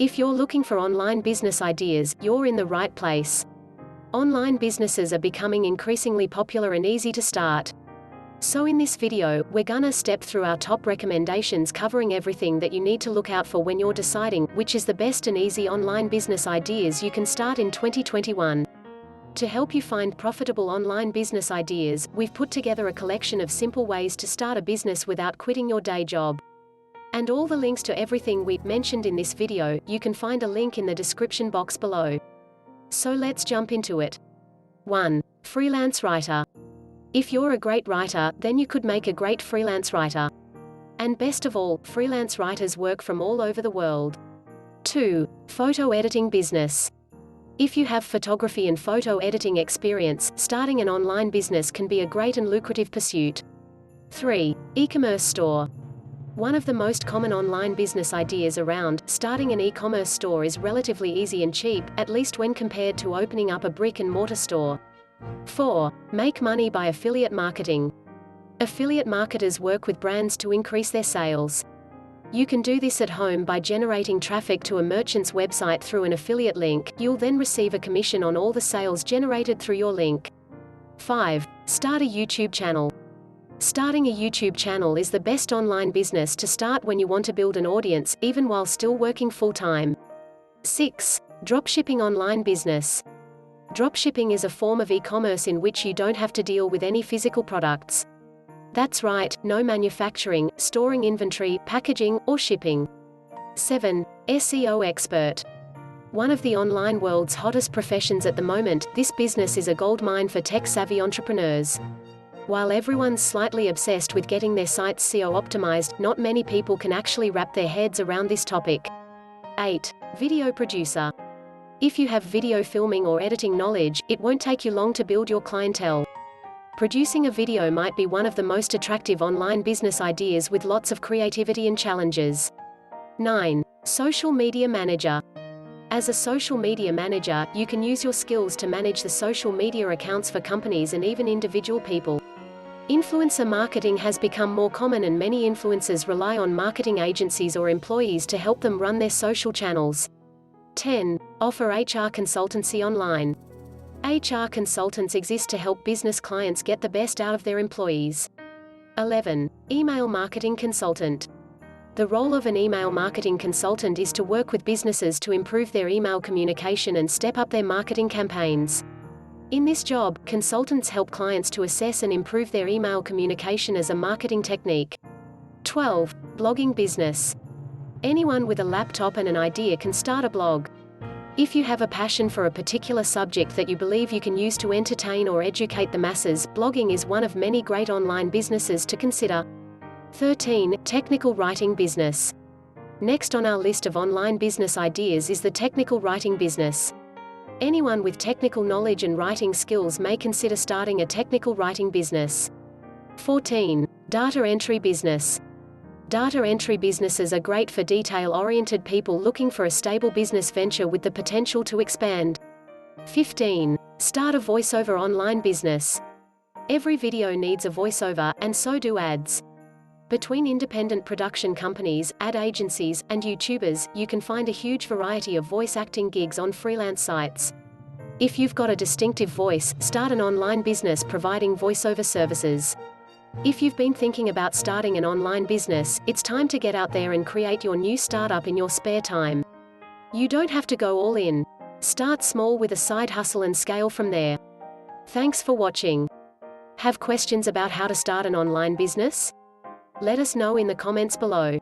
If you're looking for online business ideas, you're in the right place. Online businesses are becoming increasingly popular and easy to start. So in this video, we're gonna step through our top recommendations covering everything that you need to look out for when you're deciding which is the best and easy online business ideas you can start in 2021. To help you find profitable online business ideas, we've put together a collection of simple ways to start a business without quitting your day job. And all the links to everything we mentioned in this video, you can find a link in the description box below. So let's jump into it. 1. Freelance Writer. If you're a great writer, then you could make a great freelance writer. And best of all, freelance writers work from all over the world. 2. Photo editing business. If you have photography and photo editing experience, starting an online business can be a great and lucrative pursuit. 3. Ecommerce Store. One of the most common online business ideas around, starting an e-commerce store is relatively easy and cheap, at least when compared to opening up a brick-and-mortar store. 4. Make money by affiliate marketing. Affiliate marketers work with brands to increase their sales. You can do this at home by generating traffic to a merchant's website through an affiliate link. You'll then receive a commission on all the sales generated through your link. 5. Start a YouTube channel. Starting a YouTube channel is the best online business to start when you want to build an audience, even while still working full-time. 6. Dropshipping online business. Dropshipping is a form of e-commerce in which you don't have to deal with any physical products. That's right, no manufacturing, storing inventory, packaging, or shipping. 7. SEO Expert. One of the online world's hottest professions at the moment, this business is a goldmine for tech-savvy entrepreneurs. While everyone's slightly obsessed with getting their sites SEO optimized, not many people can actually wrap their heads around this topic. 8. Video producer. If you have video filming or editing knowledge, it won't take you long to build your clientele. Producing a video might be one of the most attractive online business ideas with lots of creativity and challenges. 9. Social media manager. As a social media manager, you can use your skills to manage the social media accounts for companies and even individual people. Influencer marketing has become more common and many influencers rely on marketing agencies or employees to help them run their social channels. 10. Offer HR Consultancy online. HR consultants exist to help business clients get the best out of their employees. 11. Email marketing consultant. The role of an email marketing consultant is to work with businesses to improve their email communication and step up their marketing campaigns. In this job, consultants help clients to assess and improve their email communication as a marketing technique. 12. Blogging business. Anyone with a laptop and an idea can start a blog. If you have a passion for a particular subject that you believe you can use to entertain or educate the masses, blogging is one of many great online businesses to consider. 13. Technical writing business. Next on our list of online business ideas is the technical writing business. Anyone with technical knowledge and writing skills may consider starting a technical writing business. 14. Data entry business. Data entry businesses are great for detail-oriented people looking for a stable business venture with the potential to expand. 15. Start a voiceover online business. Every video needs a voiceover, and so do ads. Between independent production companies, ad agencies, and YouTubers, you can find a huge variety of voice acting gigs on freelance sites. If you've got a distinctive voice, start an online business providing voiceover services. If you've been thinking about starting an online business, it's time to get out there and create your new startup in your spare time. You don't have to go all in. Start small with a side hustle and scale from there. Thanks for watching. Have questions about how to start an online business? Let us know in the comments below.